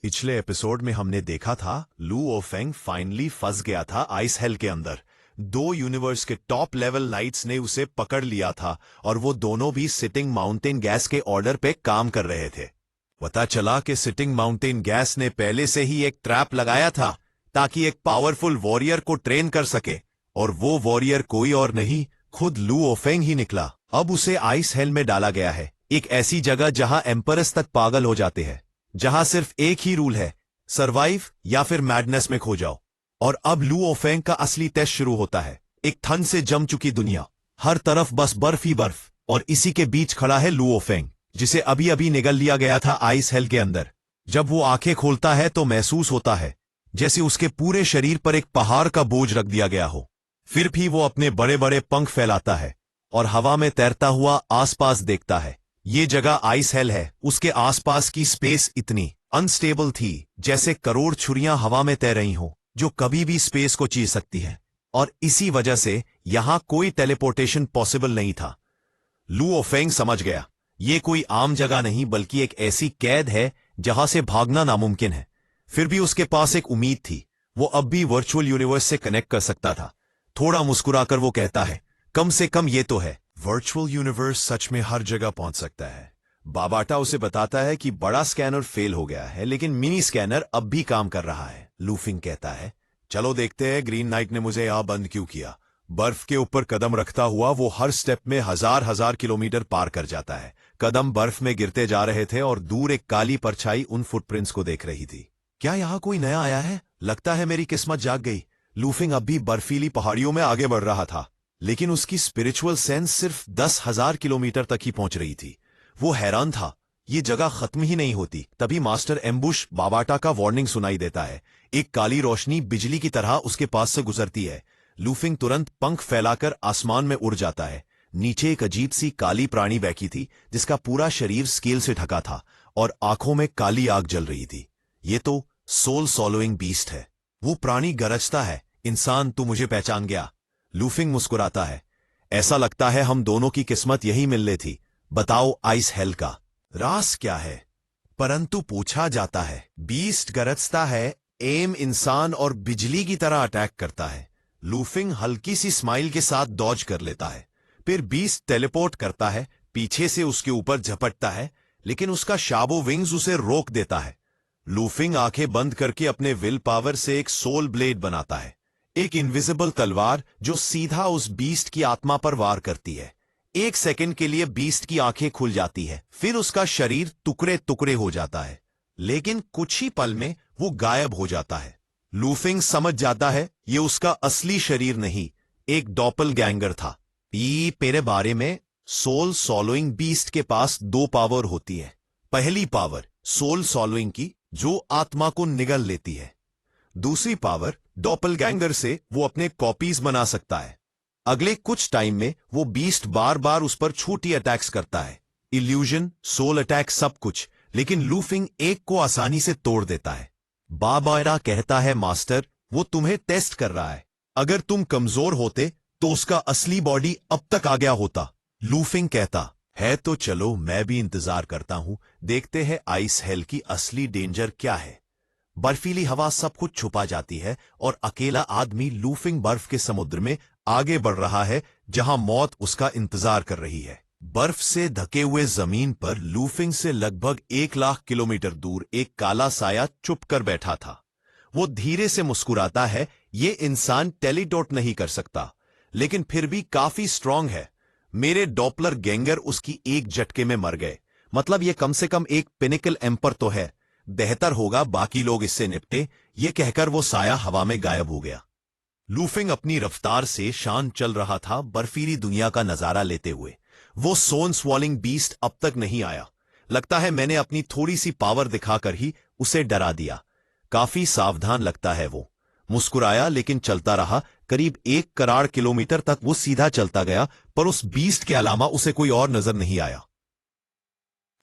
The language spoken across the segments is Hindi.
पिछले एपिसोड में हमने देखा था लू ओफेंग फाइनली फंस गया था आइस हेल के अंदर। दो यूनिवर्स के टॉप लेवल नाइट्स ने उसे पकड़ लिया था और वो दोनों भी सिटिंग माउंटेन गैस के ऑर्डर पे काम कर रहे थे। पता चला कि सिटिंग माउंटेन गैस ने पहले से ही एक ट्रैप लगाया था ताकि एक पावरफुल वॉरियर को ट्रेन कर सके, और वो वॉरियर कोई और नहीं, खुद लू ओफेंग ही निकला। अब उसे आइस हेल में डाला गया है, एक ऐसी जगह जहां एम्परस तक पागल हो जाते हैं, जहां सिर्फ एक ही रूल है, सरवाइव या फिर मैडनेस में खो जाओ। और अब लू ओफेंग का असली टेस्ट शुरू होता है। एक ठंड से जम चुकी दुनिया, हर तरफ बस बर्फ ही बर्फ, और इसी के बीच खड़ा है लू ओफेंग, जिसे अभी अभी निगल लिया गया था आइस हेल के अंदर। जब वो आंखें खोलता है तो महसूस होता है जैसे उसके पूरे शरीर पर एक पहाड़ का बोझ रख दिया गया हो। फिर भी वो अपने बड़े बड़े पंख फैलाता है और हवा में तैरता हुआ आसपास देखता है। ये जगह आइस हेल है, उसके आसपास की स्पेस इतनी अनस्टेबल थी जैसे करोड़ छुरियां हवा में तैर रही हो, जो कभी भी स्पेस को चीर सकती है। और इसी वजह से यहां कोई टेलीपोर्टेशन पॉसिबल नहीं था। लू ओफेंग समझ गया, ये कोई आम जगह नहीं बल्कि एक ऐसी कैद है जहां से भागना नामुमकिन है। फिर भी उसके पास एक उम्मीद थी, वो अब भी वर्चुअल यूनिवर्स से कनेक्ट कर सकता था। थोड़ा मुस्कुराकर वो कहता है, कम से कम ये तो है, वर्चुअल यूनिवर्स सच में हर जगह पहुंच सकता है। बाबाटा उसे बताता है कि बड़ा स्कैनर फेल हो गया है लेकिन मिनी स्कैनर अब भी काम कर रहा है। लूफिंग कहता है, चलो देखते हैं ग्रीन नाइट ने मुझे यहां बंद क्यों किया। बर्फ के ऊपर कदम रखता हुआ वो हर स्टेप में हजार हजार किलोमीटर पार कर जाता है। कदम बर्फ में गिरते जा रहे थे और दूर एक काली परछाई उन फुटप्रिंट्स को देख रही थी। क्या यहां कोई नया आया है? लगता है मेरी किस्मत जाग गई। लूफिंग अब भी बर्फीली पहाड़ियों में आगे बढ़ रहा था, लेकिन उसकी स्पिरिचुअल सेंस सिर्फ 10,000 किलोमीटर तक ही पहुंच रही थी। वो हैरान था, ये जगह खत्म ही नहीं होती। तभी मास्टर एम्बुश बाबाटा का वार्निंग सुनाई देता है। एक काली रोशनी बिजली की तरह उसके पास से गुजरती है। लूफिंग तुरंत पंख फैलाकर आसमान में उड़ जाता है। नीचे एक अजीब सी काली प्राणी बैठी थी जिसका पूरा शरीर स्केल से ढका था और आंखों में काली आग जल रही थी। ये तो सोल सॉलोइंग बीस्ट है। वो प्राणी गरजता है, इंसान तू मुझे पहचान गया। लूफिंग मुस्कुराता है, ऐसा लगता है हम दोनों की किस्मत यही मिलने थी। बताओ आइस हेल का राज क्या है? परंतु पूछा जाता है। बीस्ट गरजता है, एम इंसान और बिजली की तरह अटैक करता है। लूफिंग हल्की सी स्माइल के साथ डॉज कर लेता है। फिर बीस्ट टेलीपोर्ट करता है, पीछे से उसके ऊपर झपटता है, लेकिन उसका शाबो विंग्स उसे रोक देता है। लूफिंग आंखें बंद करके अपने विल पावर से एक सोल ब्लेड बनाता है, एक इनविजिबल तलवार जो सीधा उस बीस्ट की आत्मा पर वार करती है। एक सेकंड के लिए बीस्ट की आंखें खुल जाती है, फिर उसका शरीर टुकड़े टुकड़े हो जाता है, लेकिन कुछ ही पल में वो गायब हो जाता है। लूफिंग समझ जाता है ये उसका असली शरीर नहीं, एक डॉपलगैंगर था। मेरे बारे में सोल सॉलोइंग बीस्ट के पास दो पावर होती है। पहली पावर सोल सॉलोइंग की, जो आत्मा को निगल लेती है। दूसरी पावर डॉपलगैंगर से वो अपने कॉपीज बना सकता है। अगले कुछ टाइम में वो बीस्ट बार बार उस पर छोटी अटैक्स करता है, इल्यूजन, सोल अटैक, सब कुछ, लेकिन लूफिंग एक को आसानी से तोड़ देता है। बाबायरा कहता है, मास्टर वो तुम्हें टेस्ट कर रहा है, अगर तुम कमजोर होते तो उसका असली बॉडी अब तक आ गया होता। लूफिंग कहता है, तो चलो मैं भी इंतजार करता हूं, देखते हैं आइस हेल की असली डेंजर क्या है। बर्फीली हवा सब कुछ छुपा जाती है और अकेला आदमी लूफिंग बर्फ के समुद्र में आगे बढ़ रहा है जहां मौत उसका इंतजार कर रही है। बर्फ से ढके हुए जमीन पर लूफिंग से लगभग 1,00,000 किलोमीटर दूर एक काला साया चुप कर बैठा था। वो धीरे से मुस्कुराता है। ये इंसान टेलीडोट नहीं कर सकता, लेकिन फिर भी काफी स्ट्रांग है। मेरे डॉपलर गैंगर उसकी एक झटके में मर गए, मतलब ये कम से कम एक पिनिकल एम्पर तो है। बेहतर होगा बाकी लोग इससे निपटे। ये कहकर वो साया हवा में गायब हो गया। लूफिंग अपनी रफ्तार से शांत चल रहा था, बर्फीली दुनिया का नजारा लेते हुए। वो सोन स्वॉलिंग बीस्ट अब तक नहीं आया। लगता है मैंने अपनी थोड़ी सी पावर दिखाकर ही उसे डरा दिया। काफी सावधान लगता है वो। मुस्कुराया लेकिन चलता रहा। करीब 1 करोड़ किलोमीटर तक वो सीधा चलता गया, पर उस बीस्ट के अलावा उसे कोई और नजर नहीं आया।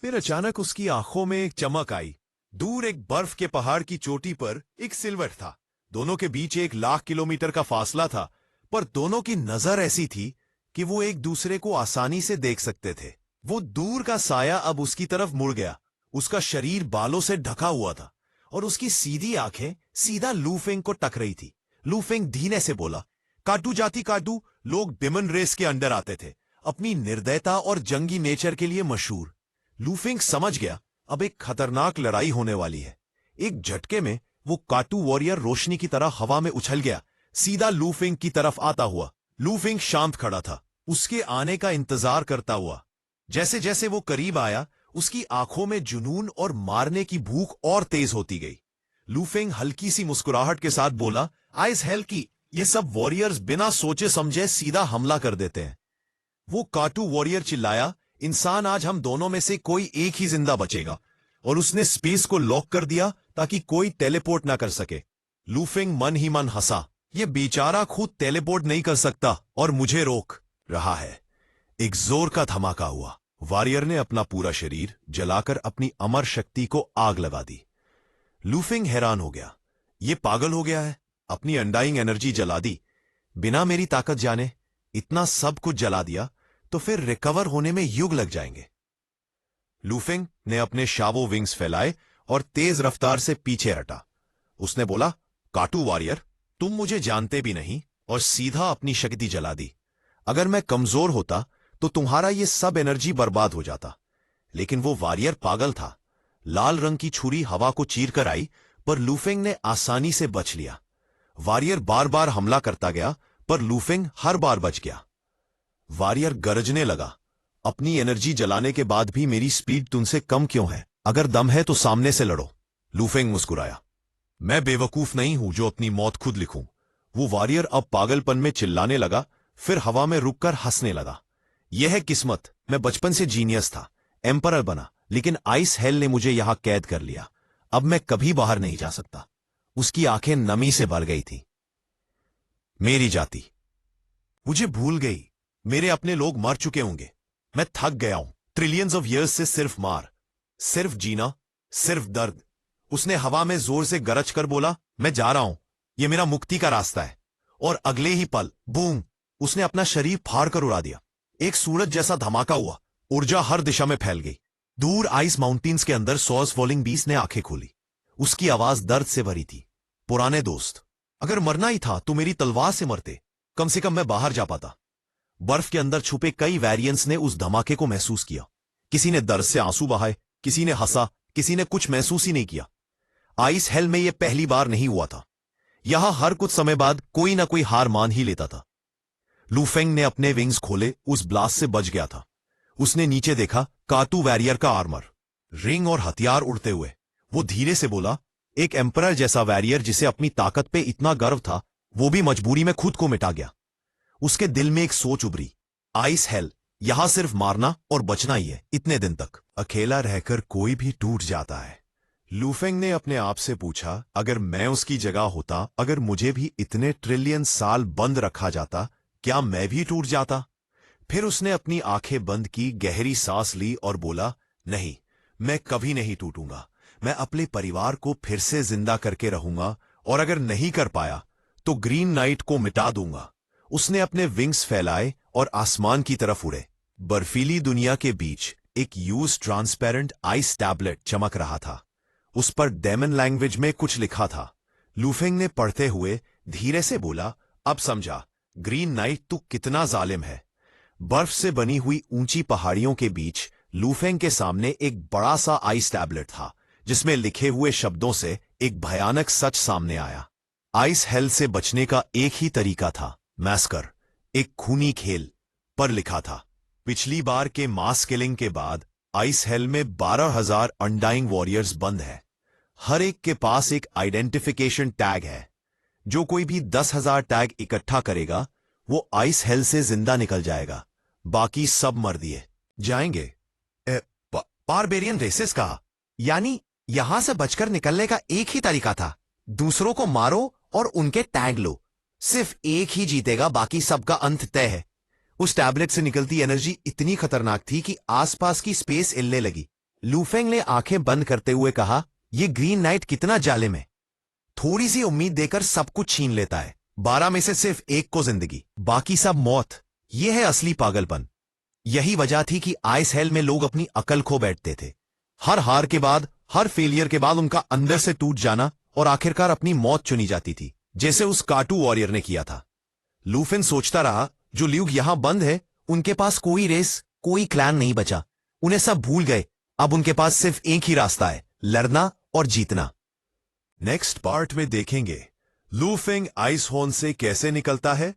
फिर अचानक उसकी आंखों में एक चमक आई। दूर एक बर्फ के पहाड़ की चोटी पर एक सिल्वर था। दोनों के बीच 1,00,000 किलोमीटर का फासला था, पर दोनों की नजर ऐसी थी कि वो एक दूसरे को आसानी से देख सकते थे। वो दूर का साया अब उसकी तरफ मुड़ गया। उसका शरीर बालों से ढका हुआ था और उसकी सीधी आंखें सीधा लूफेंग को टक रही थी। लूफेंग धीरे से बोला, काटू जाती काटू लोग डिमन रेस के अंडर आते थे, अपनी निर्दयता और जंगी नेचर के लिए मशहूर। लूफेंग समझ गया अब एक खतरनाक लड़ाई होने वाली है। एक झटके में वो काटू वॉरियर रोशनी की तरह हवा में उछल गया, सीधा लूफेंग की तरफ आता हुआ। लूफेंग शांत खड़ा था, उसके आने का इंतजार करता हुआ। जैसे जैसे वो करीब आया, उसकी आंखों में जुनून और मारने की भूख और तेज होती गई। लूफेंग हल्की सी मुस्कुराहट के साथ बोला, आइस हेल की ये सब वॉरियर्स बिना सोचे समझे सीधा हमला कर देते हैं। वो काटू वॉरियर चिल्लाया, इंसान आज हम दोनों में से कोई एक ही जिंदा बचेगा। और उसने स्पेस को लॉक कर दिया ताकि कोई टेलीपोर्ट ना कर सके। लूफेंग मन ही मन हंसा, ये बेचारा खुद टेलीपोर्ट नहीं कर सकता और मुझे रोक रहा है। एक जोर का धमाका हुआ। वॉरियर ने अपना पूरा शरीर जलाकर अपनी अमर शक्ति को आग लगा दी। लूफेंग हैरान हो गया, ये पागल हो गया है, अपनी अनडाइंग एनर्जी जला दी बिना मेरी ताकत जाने। इतना सब कुछ जला दिया तो फिर रिकवर होने में युग लग जाएंगे। लूफेंग ने अपने शावो विंग्स फैलाए और तेज रफ्तार से पीछे हटा। उसने बोला, काटू वॉरियर, तुम मुझे जानते भी नहीं और सीधा अपनी शक्ति जला दी। अगर मैं कमजोर होता तो तुम्हारा ये सब एनर्जी बर्बाद हो जाता। लेकिन वो वॉरियर पागल था। लाल रंग की छुरी हवा को चीर कर आई, पर लूफेंग ने आसानी से बच लिया। वॉरियर बार बार हमला करता गया, पर लूफेंग हर बार बच गया। वॉरियर गरजने लगा, अपनी एनर्जी जलाने के बाद भी मेरी स्पीड तुमसे कम क्यों है? अगर दम है तो सामने से लड़ो। लूफेंग मुस्कुराया, मैं बेवकूफ नहीं हूं जो अपनी मौत खुद लिखूं। वो वॉरियर अब पागलपन में चिल्लाने लगा, फिर हवा में रुककर हंसने लगा। यह है किस्मत, मैं बचपन से जीनियस था, एम्परर बना, लेकिन आइस हेल ने मुझे यहां कैद कर लिया। अब मैं कभी बाहर नहीं जा सकता। उसकी आंखें नमी से भर गई थी। मेरी जाति मुझे भूल गई, मेरे अपने लोग मर चुके होंगे। मैं थक गया हूं ट्रिलियंस ऑफ ईयर्स से सिर्फ मार, सिर्फ जीना, सिर्फ दर्द। उसने हवा में जोर से गरज कर बोला, मैं जा रहा हूं, यह मेरा मुक्ति का रास्ता है। और अगले ही पल बूम, उसने अपना शरीर फाड़ कर उड़ा दिया। एक सूरज जैसा धमाका हुआ, ऊर्जा हर दिशा में फैल गई। दूर आइस माउंटेन्स के अंदर सॉस फॉलिंग बीस ने आंखें खोली। उसकी आवाज दर्द से भरी थी, पुराने दोस्त, अगर मरना ही था तो मेरी तलवार से मरते, कम से कम मैं बाहर जा पाता। बर्फ के अंदर छुपे कई वेरिएंट्स ने उस धमाके को महसूस किया। किसी ने दर्द से आंसू बहाए, किसी ने हंसा, किसी ने कुछ महसूस ही नहीं किया। आइस हेल में यह पहली बार नहीं हुआ था। यहां हर कुछ समय बाद कोई ना कोई हार मान ही लेता था। लूफेंग ने अपने विंग्स खोले, उस ब्लास्ट से बच गया था। उसने नीचे देखा, काटू वॉरियर का आर्मर, रिंग और हथियार उड़ते हुए। वो धीरे से बोला, एक एम्परर जैसा वॉरियर जिसे अपनी ताकत पे इतना गर्व था, वो भी मजबूरी में खुद को मिटा गया। उसके दिल में एक सोच उभरी, आइस हेल यहां सिर्फ मारना और बचना ही है। इतने दिन तक अकेला रहकर कोई भी टूट जाता है। लूफेंग ने अपने आप से पूछा, अगर मैं उसकी जगह होता, अगर मुझे भी इतने ट्रिलियन साल बंद रखा जाता, क्या मैं भी टूट जाता? फिर उसने अपनी आंखें बंद की, गहरी सांस ली और बोला, नहीं, मैं कभी नहीं टूटूंगा। मैं अपने परिवार को फिर से जिंदा करके रहूंगा, और अगर नहीं कर पाया तो ग्रीन नाइट को मिटा दूंगा। उसने अपने विंग्स फैलाए और आसमान की तरफ उड़े। बर्फीली दुनिया के बीच एक यूज ट्रांसपेरेंट आइस टैबलेट चमक रहा था। उस पर डेमन लैंग्वेज में कुछ लिखा था। लूफेंग ने पढ़ते हुए धीरे से बोला, अब समझा, ग्रीन नाइट तू कितना जालिम है। बर्फ से बनी हुई ऊंची पहाड़ियों के बीच लूफेंग के सामने एक बड़ा सा आइस टैबलेट था, जिसमें लिखे हुए शब्दों से एक भयानक सच सामने आया। आइस हेल से बचने का एक ही तरीका था, मैस्कर, एक खूनी खेल। पर लिखा था, पिछली बार के मास किलिंग के बाद आइस हेल में 12,000 अनडाइंग वॉरियर्स बंद है। हर एक के पास एक आइडेंटिफिकेशन टैग है। जो कोई भी 10,000 टैग इकट्ठा करेगा, वो आइस हेल से जिंदा निकल जाएगा। बाकी सब मर दिए जाएंगे। बारबेरियन रेसेस कहा, यानी यहां से बचकर निकलने का एक ही तरीका था, दूसरों को मारो और उनके टैग लो। सिर्फ एक ही जीतेगा, बाकी सबका अंत तय है। उस टैबलेट से निकलती एनर्जी इतनी खतरनाक थी कि आसपास की स्पेस हिलने लगी। लूफेंग ने आंखें बंद करते हुए कहा, यह ग्रीन नाइट कितना जालिम है। थोड़ी सी उम्मीद देकर सब कुछ छीन लेता है। 12 में से सिर्फ एक को जिंदगी, बाकी सब मौत। यह है असली पागलपन। यही वजह थी कि आइस हेल में लोग अपनी अकल खो बैठते थे। हर हार के बाद हर फेलियर के बाद उनका अंदर से टूट जाना और आखिरकार अपनी मौत चुनी जाती थी, जैसे उस काटू वॉरियर ने किया था। लूफिन सोचता रहा, जो ल्यूग यहां बंद है, उनके पास कोई रेस, कोई क्लैन नहीं बचा। उन्हें सब भूल गए। अब उनके पास सिर्फ एक ही रास्ता है, लड़ना और जीतना। नेक्स्ट पार्ट में देखेंगे लू फेंग आइस होर्न से कैसे निकलता है